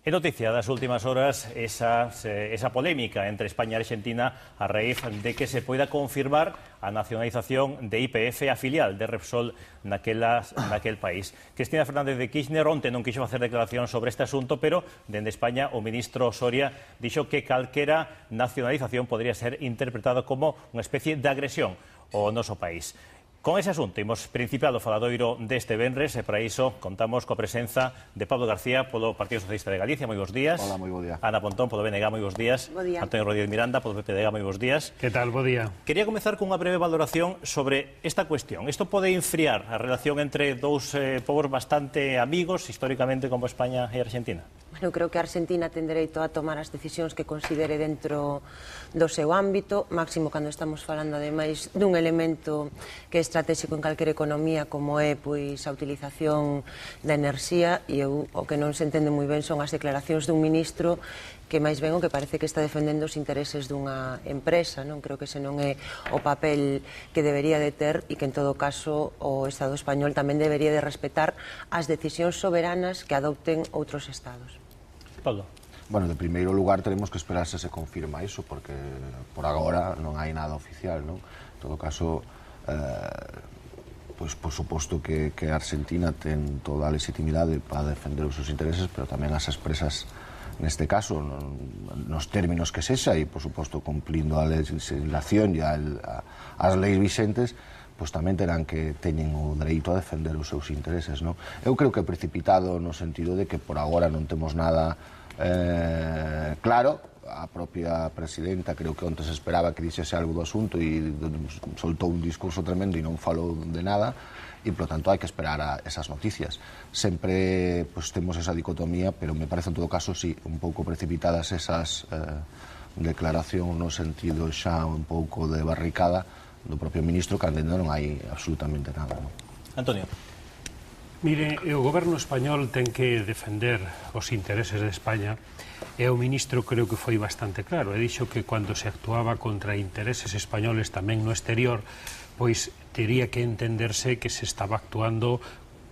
É noticia das últimas horas esa polémica entre España e Argentina a raíz de que se poida confirmar a nacionalización de YPF, a filial de Repsol naquel país. Cristina Fernández de Kirchner onte non quixo facer declaración sobre este asunto, pero dende España o ministro Soria dixo que calquera nacionalización podría ser interpretado como unha especie de agresión ao noso país. Con ese asunto imos principiar o faladoiro deste venres e para iso contamos coa presenza de Pablo García polo Partido Socialista de Galicia, moi bons días. Hola, moi bo día. Ana Pontón polo BNG, moi bons días. Bo día. Antonio Rodríguez Miranda polo PPDG, moi bons días. Que tal, bo día. Quería comezar cunha breve valoración sobre esta cuestión. Isto pode enfriar a relación entre dous povos bastante amigos históricamente como España e Argentina? Bueno, eu creo que a Argentina ten dereito a tomar as decisións que considere dentro do seu ámbito, máximo cando estamos falando ademais dun elemento que é estratégico en calquera economía como é pois a utilización da enerxía, e eu o que non se entende moi ben son as declaracións dun ministro que máis ben o que parece que está defendendo os intereses dunha empresa. Non creo que ese non é o papel que debería de ter e que en todo caso o Estado español tamén debería de respetar as decisións soberanas que adopten outros estados. Pablo. Bueno, de primeiro lugar teremos que esperar se confirma iso, porque por agora non hai nada oficial, non? En todo caso, pois por suposto que a Argentina ten toda a legitimidade para defender os seus intereses, pero tamén as empresas neste caso, nos términos que sexa, e por suposto cumplindo a legislación e as leis vixentes, pois tamén terán que teñen o dereito a defender os seus intereses, non? Eu creo que é precipitado no sentido de que por agora non temos nada claro. A propia presidenta creo que onte se esperaba que dixese algo do asunto e soltou un discurso tremendo e non falou de nada, e polo tanto hai que esperar a esas noticias. Sempre pois, temos esa dicotomía, pero me parece en todo caso sí, un pouco precipitadas esas declaracións no sentido xa un pouco de barricada do propio ministro, que ainda non hai absolutamente nada, non? Antonio. Mire, o goberno español ten que defender os intereses de España e o ministro creo que foi bastante claro. He dixo que cando se actuaba contra intereses españoles tamén no exterior, pois tería que entenderse que se estaba actuando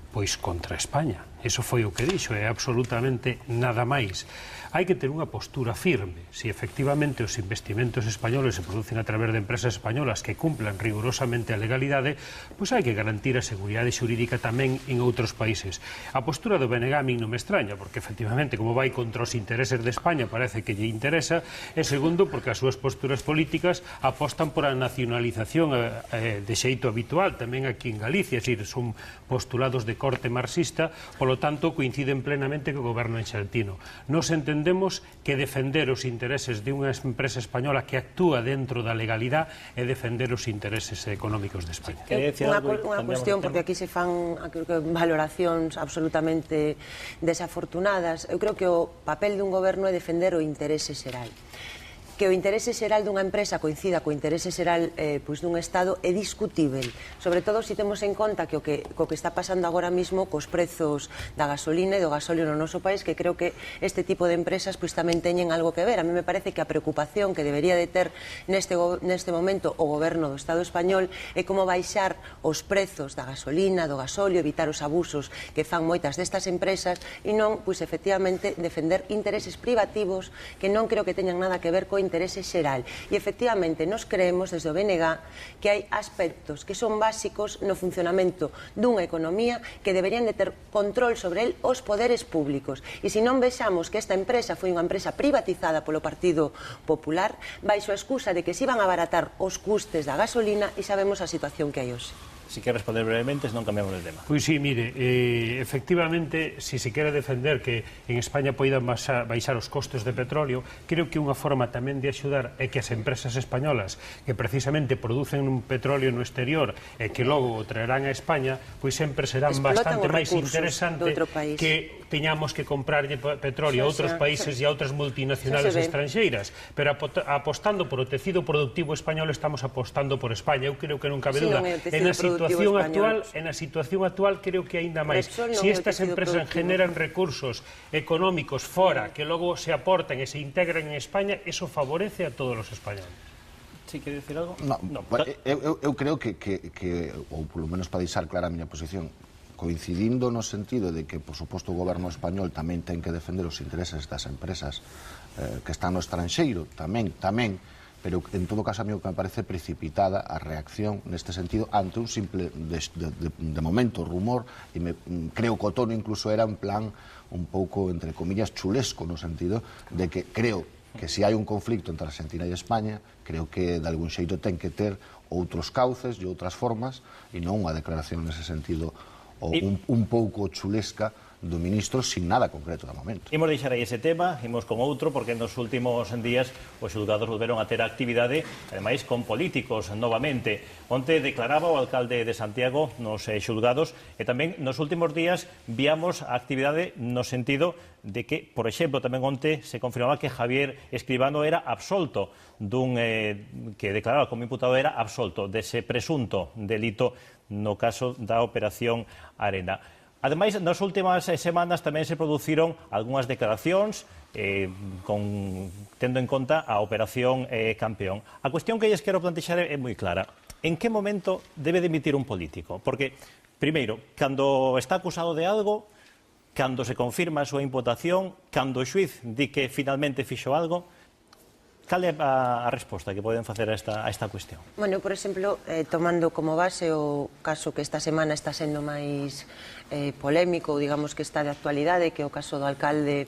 pois contra España. Eso foi o que dixo, é absolutamente nada máis. Hai que ter unha postura firme. Si efectivamente os investimentos españoles se producen a través de empresas españolas que cumplan rigurosamente a legalidade, pois hai que garantir a seguridade xurídica tamén en outros países. A postura do BNG a min non me extraña, porque efectivamente, como vai contra os intereses de España, parece que lle interesa, e segundo, porque as súas posturas políticas apostan por a nacionalización de xeito habitual, tamén aquí en Galicia, é dicir, son postulados de corte marxista, polo tanto, coinciden plenamente co goberno argentino. Nos entendemos que defender os intereses de unha empresa española que actúa dentro da legalidade é defender os intereses económicos de España. Unha cuestión, porque aquí se fan valoracións absolutamente desafortunadas. Eu creo que o papel dun goberno é defender o interese xeral. Que o interese xeral dunha empresa coincida co interese xeral dun Estado é discutível, sobre todo se temos en conta que o que está pasando agora mismo cos prezos da gasolina e do gasóleo no noso país, que creo que este tipo de empresas tamén teñen algo que ver. A mí me parece que a preocupación que debería de ter neste momento o goberno do Estado español é como baixar os prezos da gasolina, do gasóleo, evitar os abusos que fan moitas destas empresas e non, efectivamente, defender intereses privativos que non creo que teñan nada que ver co interese xeral. E efectivamente nos creemos desde o BNG que hai aspectos que son básicos no funcionamento dunha economía que deberían de ter control sobre el os poderes públicos. E se non vexamos que esta empresa foi unha empresa privatizada polo Partido Popular baixo a excusa de que se iban a abaratar os custes da gasolina, e sabemos a situación que hai hoxe. Si quer responder brevemente, senón cambiamos de tema. Pois sí, mire, efectivamente, si se quere defender que en España poidan baixar os costos de petróleo, creo que unha forma tamén de axudar é que as empresas españolas que precisamente producen un petróleo no exterior e que logo o traerán a España, pois sempre serán bastante máis interesante que teñamos que comprarlle petróleo a outros países e a outras multinacionales estranxeiras. Pero apostando por o tecido productivo español, estamos apostando por España. Eu creo que non cabe dúda. En a situación actual creo que aínda máis. Se estas empresas generan recursos económicos fora que logo se aportan e se integran en España, eso favorece a todos os españoles. Si quere dicir algo? Eu creo que, ou polo menos para deixar clara a miña posición, coincidindo no sentido de que, por suposto, o goberno español tamén ten que defender os intereses das empresas que están no estranxeiro, tamén, pero en todo caso a mí o que me parece precipitada a reacción neste sentido ante un simple de momento rumor, e creo que o tono incluso era en plan un pouco, entre comillas, chulesco, no sentido de que creo que se hai un conflicto entre Argentina e España, creo que de algún xeito ten que ter outros cauces e outras formas e non unha declaración nese sentido un pouco chulesca do ministro sin nada concreto de momento. Imos deixar aí ese tema, imos con outro, porque nos últimos días os xulgados volveron a ter actividade, ademais con políticos novamente. Onte declaraba o alcalde de Santiago nos xulgados e tamén nos últimos días víamos a actividade no sentido de que, por exemplo, tamén onte se confirmaba que Javier Escribano era absolto dun que declaraba como imputado era absolto dese presunto delito no caso da Operación Arena. Ademais, nas últimas semanas tamén se produciron algunhas declaracións tendo en conta a Operación Campeón. A cuestión que lles quero plantexar é moi clara. En que momento debe dimitir un político? Porque, primeiro, cando está acusado de algo, cando se confirma a súa imputación, cando o xuiz di que finalmente fixo algo, cal é a resposta que poden facer a esta cuestión? Bueno, por exemplo, tomando como base o caso que esta semana está sendo máis polémico, digamos que está de actualidade, que é o caso do alcalde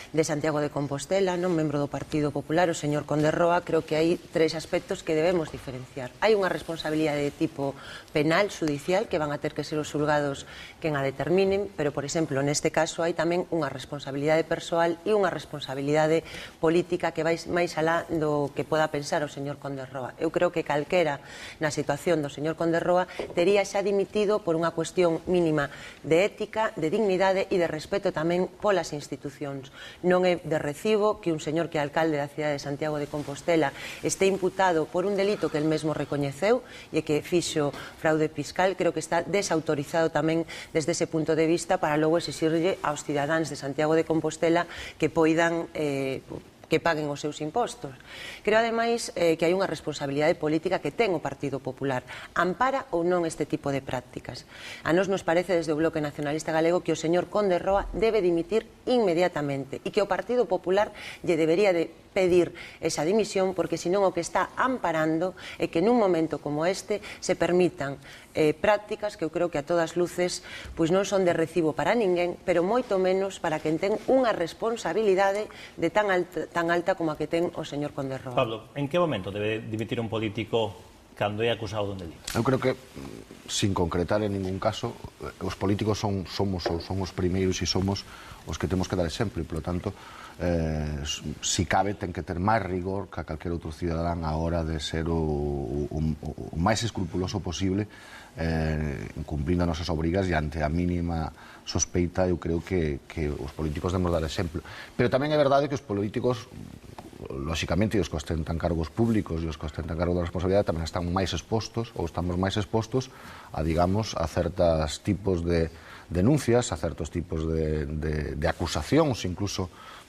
de Santiago de Compostela, non membro do Partido Popular, o señor Conde Roa, creo que hai tres aspectos que debemos diferenciar. Hai unha responsabilidade de tipo penal, judicial, que van a ter que ser os xulgados quen a determinen, pero, por exemplo, neste caso hai tamén unha responsabilidade persoal e unha responsabilidade política que vai máis alá do que poda pensar o señor Conde Roa. Eu creo que calquera na situación do señor Conde Roa tería xa dimitido por unha cuestión mínima de ética, de dignidade e de respeto tamén polas institucións. Non é de recibo que un señor que é alcalde da cidade de Santiago de Compostela este imputado por un delito que el mesmo recoñeceu e que fixo fraude fiscal. Creo que está desautorizado tamén desde ese punto de vista para logo exixirlle aos cidadáns de Santiago de Compostela que poidan que paguen os seus impostos. Creo, ademais, que hai unha responsabilidade política que ten o Partido Popular. Ampara ou non este tipo de prácticas? A nós nos parece, desde o Bloque Nacionalista Galego, que o señor Conde Roa debe dimitir inmediatamente e que o Partido Popular lle debería de pedir esa dimisión, porque senón o que está amparando é que nun momento como este se permitan prácticas que eu creo que a todas luces pois non son de recibo para ninguén, pero moito menos para quen ten unha responsabilidade de tan alta como a que ten o señor Conde Roa. Pablo, en que momento debe dimitir un político cando é acusado dun delito? Eu creo que, sin concretar en ningún caso, os políticos son os primeiros e somos os que temos que dar exemplo, e, polo tanto, si cabe, ten que ter máis rigor que a calquer outro cidadán a hora de ser o máis escrupuloso posible, cumprindo as nosas obrigas, e ante a mínima sospeita eu creo que os políticos debemos dar exemplo. Pero tamén é verdade que os políticos, lóxicamente, os que ostentan cargos públicos e os que ostentan cargos de responsabilidade tamén están máis expostos, ou estamos máis expostos a, digamos, a certos tipos de denuncias, a certos tipos de acusacións, incluso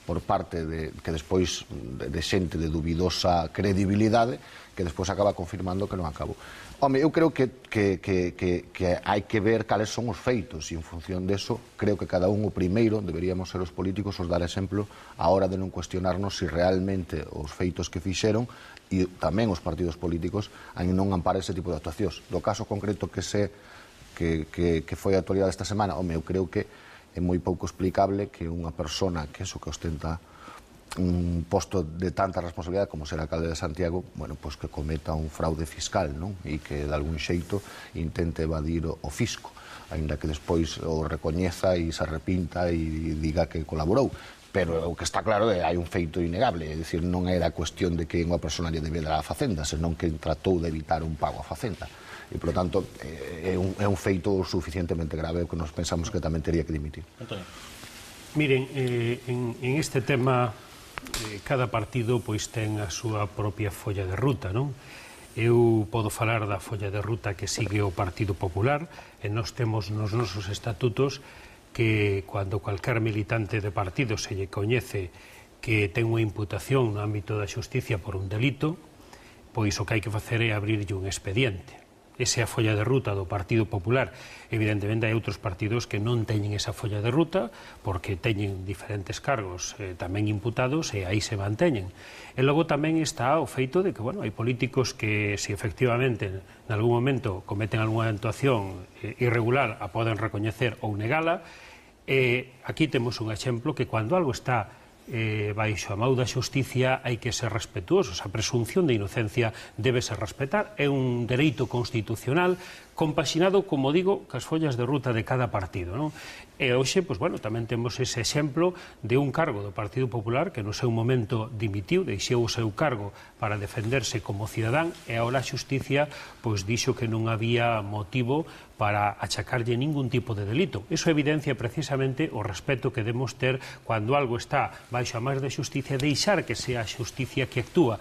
por parte que despois de xente de dubidosa credibilidade, que despois acaba confirmando que non acabou. Home, eu creo que hai que ver cales son os feitos, e en función deso, creo que cada un o primeiro deberíamos ser os políticos os dar exemplo a hora de non cuestionarnos se realmente os feitos que fixeron e tamén os partidos políticos non amparan ese tipo de actuacións. Do caso concreto que foi a actualidade esta semana, home, eu creo que é moi pouco explicable que unha persona que ostenta un posto de tanta responsabilidade como ser alcalde de Santiago, bueno, pues que cometa un fraude fiscal, non? E que de algún xeito intente evadir o fisco, aínda que despois o recoñeza e se arrepinta e diga que colaborou. Pero o que está claro é que hai un feito innegable, é dicir, non era cuestión de que unha persona lle debera a Facenda, senón que tratou de evitar un pago a Facenda. E, por lo tanto, é un feito suficientemente grave que nos pensamos que tamén teria que dimitir. Antonio. Miren, en este tema, cada partido pois ten a súa propia folla de ruta, non? Eu podo falar da folla de ruta que sigue o Partido Popular, e nós temos nos nosos estatutos que cando cualquier militante de partido se lle coñece que ten unha imputación no ámbito da xusticia por un delito, pois o que hai que facer é abrirlle un expediente. esa é a folla de ruta do Partido Popular. Evidentemente hai outros partidos que non teñen esa folla de ruta porque teñen diferentes cargos tamén imputados e aí se manteñen. E logo tamén está o feito de que, bueno, hai políticos que, se efectivamente en algún momento cometen algunha actuación irregular, a poden recoñecer ou negala. Aquí temos un exemplo que cando algo está baixo a mau da xusticia hai que ser respetuosos. A presunción de inocencia debe ser respetar, é un dereito constitucional compaxinado, como digo, cas follas de ruta de cada partido, non? E hoxe, pois, bueno, tamén temos ese exemplo de un cargo do Partido Popular que no seu momento dimitiu, deixou o seu cargo para defenderse como cidadán e agora a xusticia pois dixo que non había motivo para achacarlle ningún tipo de delito. Eso evidencia precisamente o respeto que debemos ter cando algo está baixo a máis de xusticia, deixar que sea a xusticia que actúa.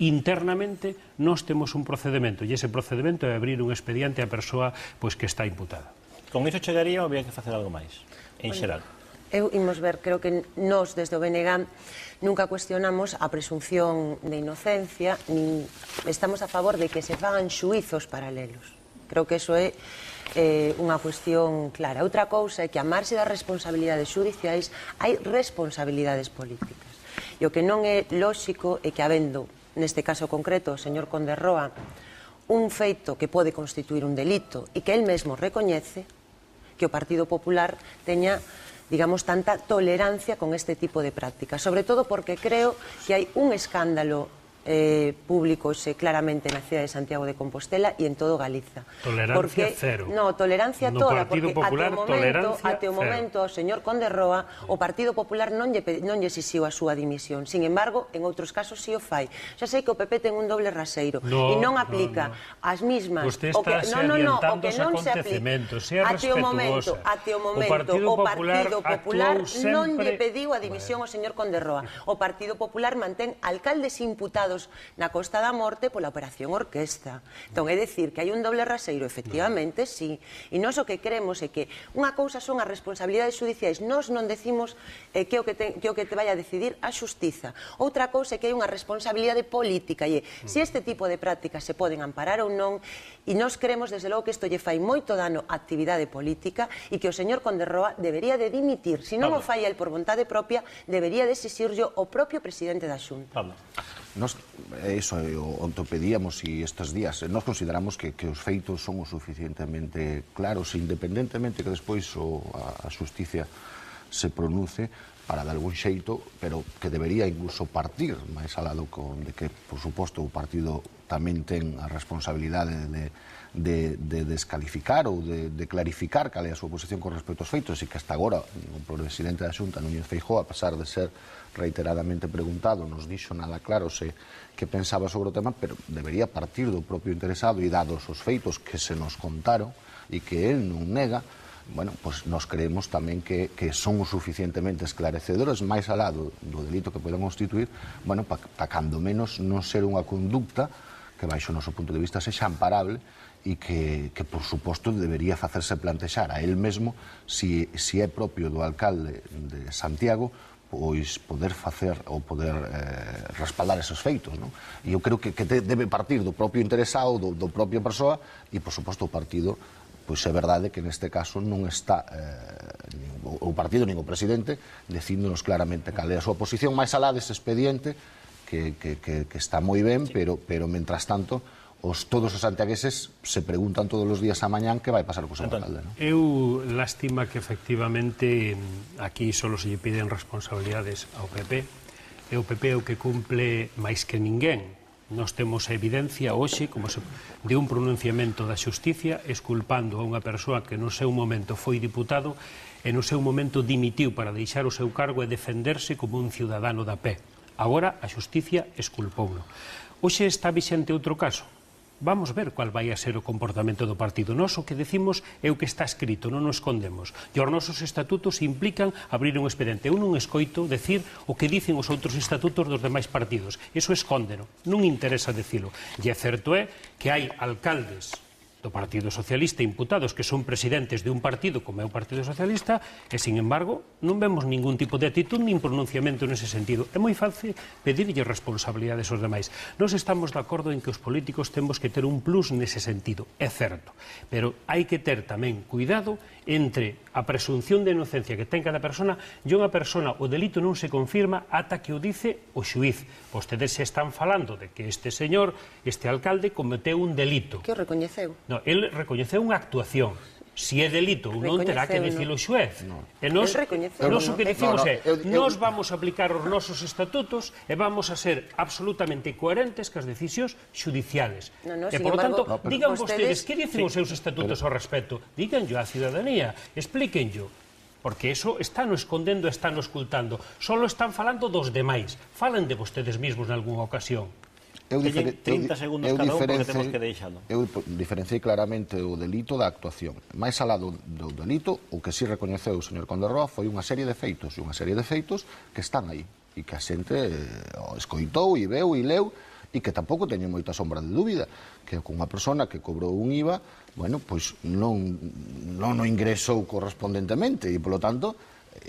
Internamente nós temos un procedimento e ese procedimento é abrir un expediente á persoa pois, que está imputada. Con iso chegaría ou había que facer algo máis, en xeral? Eu imos ver, creo que nós desde o BNG nunca cuestionamos a presunción de inocencia, nin estamos a favor de que se fagan xuizos paralelos. Creo que eso é unha cuestión clara. Outra cousa é que a marxe das responsabilidades judiciais hai responsabilidades políticas. E o que non é lóxico é que habendo, neste caso concreto, o señor Conde Roa, un feito que pode constituir un delito e que él mesmo recoñece, que o Partido Popular teña, digamos, tanta tolerancia con este tipo de prácticas. Sobre todo porque creo que hai un escándalo público claramente na cidade de Santiago de Compostela e en todo Galiza. Tolerancia cero. No, tolerancia no toda, Partido porque Popular, até o momento o señor Conde Roa, o Partido Popular non lle exixiu a súa dimisión. Sin embargo, en outros casos sí o fai. Xa sei que o PP ten un doble raseiro e non aplica as mismas. Usted está adiantando os acontecementos, sea respetuosa. Até o momento, o Partido Popular non lle pediu a dimisión ao señor Conde Roa. O Partido Popular mantén alcaldes imputados na Costa da Morte pola Operación Orquesta. Entón, é dicir que hai un doble raseiro, efectivamente, sí. E nós o que queremos é que unha cousa son as responsabilidades judiciais. Nós non decimos que o que te vai a decidir a xustiza. Outra cousa é que hai unha responsabilidade política e se este tipo de prácticas se poden amparar ou non, e nós queremos, desde logo, que isto lle fai moito dano á actividade política e que o señor Conde Roa debería de dimitir. Se non o fai el por vontade propia, debería de exixirlo o propio presidente da Xunta. Nos, iso onde pedíamos e estes días, nós consideramos que os feitos son o suficientemente claros, independentemente que despois a xusticia se pronuncie para de algún xeito, pero que debería incluso partir máis alado de que, por suposto, o partido tamén ten a responsabilidade de descalificar ou de clarificar cal é a súa posición con respecto aos feitos e que hasta agora o presidente da Xunta, Núñez Feijóo, a pesar de ser reiteradamente preguntado, nos dixo nada claro que pensaba sobre o tema, pero debería partir do propio interesado e dados os feitos que se nos contaron e que él non nega, bueno, pues nos creemos tamén que son o suficientemente esclarecedores máis alá do delito que poden constituir, bueno, para cando menos non ser unha conducta que baixo o noso punto de vista sexa amparable e que por suposto debería facerse plantexar a él mesmo si é propio do alcalde de Santiago pois poder facer ou poder respaldar esos feitos, non? E eu creo que debe partir do propio interesado, do propio persoa e, por suposto, o partido, pois é verdade que neste caso non está o partido nin o presidente dicíndonos claramente cal é a súa posición máis alá dese expediente que está moi ben, pero mentras tanto todos os santiagueses se preguntan todos os días a mañán que vai pasar co seu alcalde, non? Eu lástima que efectivamente aquí só se lle piden responsabilidades ao PP e o PP é o que cumple máis que ninguén. Nós temos a evidencia hoxe de un pronunciamento da xusticia exculpando a unha persoa que no seu momento foi diputado e no seu momento dimitiu para deixar o seu cargo e defenderse como un ciudadano da pé. Agora a xusticia exculpouno. Hoxe está vixente outro caso. Vamos ver cual vai a ser o comportamento do partido. Nós o que decimos é o que está escrito, non nos escondemos. E os nosos estatutos implican abrir un expediente. Eu non escoito decir o que dicen os outros estatutos dos demais partidos. Eso escóndeno, non interesa decilo. E é certo é que hai alcaldes do Partido Socialista imputados que son presidentes de un partido como é o Partido Socialista e, sin embargo, non vemos ningún tipo de actitud nin pronunciamento nese sentido. É moi fácil pedirlle responsabilidades aos demais. Nós estamos de acordo en que os políticos temos que ter un plus nese sentido, é certo, pero hai que ter tamén cuidado entre a presunción de inocencia que ten cada persona e unha persona, o delito non se confirma ata que o dice o xuiz. Vostedes se están falando de que este señor, este alcalde, cometeu un delito. Que o recoñeceu? No, el recoñeceu unha actuación. Si é delito ou non, terá que dicilo o xuez. E nos o que dicimos é, nos vamos a aplicar os nosos estatutos e vamos a ser absolutamente coherentes cas decisións xudiciales. E, por lo tanto, digan vostedes, que dicen os seus estatutos ao respecto? Díganllo á ciudadanía, explíquenllo. Porque eso están escondendo, están ocultando. Solo están falando dos demais. Falen de vostedes mesmos nalgúnha ocasión. Eu 30 segundos cada un porque temos que deixalo. Eu diferenciei claramente o delito da actuación. Mais alá do delito, o que si recoñeceu o señor Conde Roa foi unha serie de feitos, e unha serie de feitos que están aí, e que a xente escoitou, e veu, e leu, e que tampouco teñen moita sombra de dúbida, que con unha persona que cobrou un IVA, bueno, pois non o ingresou correspondentemente, e, polo tanto,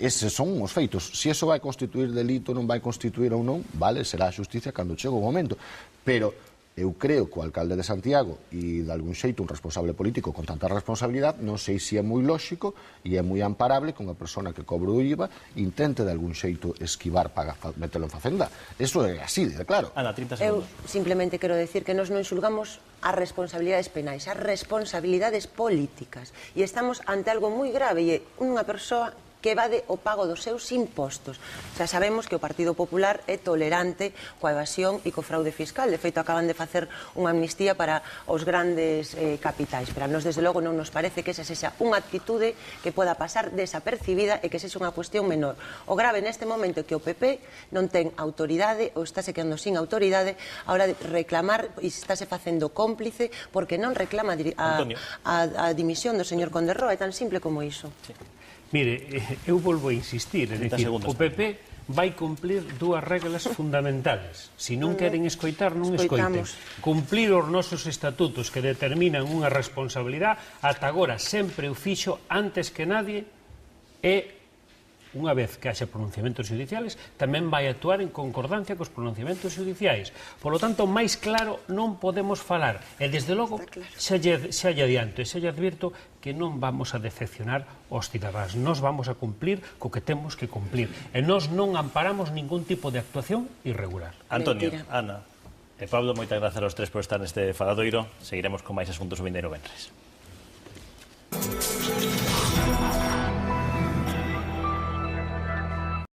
eses son os feitos. Se iso vai constituir delito, non vai constituir ou non, vale, será a xusticia cando chegue o momento. Pero eu creo que o alcalde de Santiago e, de algún xeito, un responsable político con tanta responsabilidade, non sei se é moi lóxico e é moi amparable que unha persona que cobre o IVA intente, de algún xeito, esquivar para metelo en facenda. Eso é así, de claro. Ana, 30 segundos. Eu simplemente quero decir que nós non xulgamos as responsabilidades penais, as responsabilidades políticas. E estamos ante algo moi grave, e unha persoa que evade o pago dos seus impostos. Xa sabemos que o Partido Popular é tolerante coa evasión e co fraude fiscal. De feito, acaban de facer unha amnistía para os grandes capitais. Pero a nós, desde logo, non nos parece que esa sexa unha actitude que poda pasar desapercibida e que sexa unha cuestión menor. O grave neste momento é que o PP non ten autoridade ou estáse quedando sin autoridade a hora de reclamar e estáse facendo cómplice porque non reclama a dimisión do señor Conde Roa. É tan simple como iso. Sí. Mire, eu volvo a insistir, é dicir, o PP vai cumplir dúas reglas fundamentales. Se non queren escoitar, non escoiten. Cumplir os nosos estatutos que determinan unha responsabilidade, ata agora sempre o fixo antes que nadie, e unha vez que haxa pronunciamentos judiciales, tamén vai actuar en concordancia cos pronunciamentos judiciais. Por lo tanto, máis claro non podemos falar. E, desde logo, xa lle adianto e xa lle advirto que non vamos a decepcionar os cidadáns. Nos vamos a cumplir co que temos que cumplir. E nos non amparamos ningún tipo de actuación irregular. Antonio, Ana e Pablo, moitas grazas aos tres por estar neste faladoiro. Seguiremos con máis asuntos o vindeiro venres.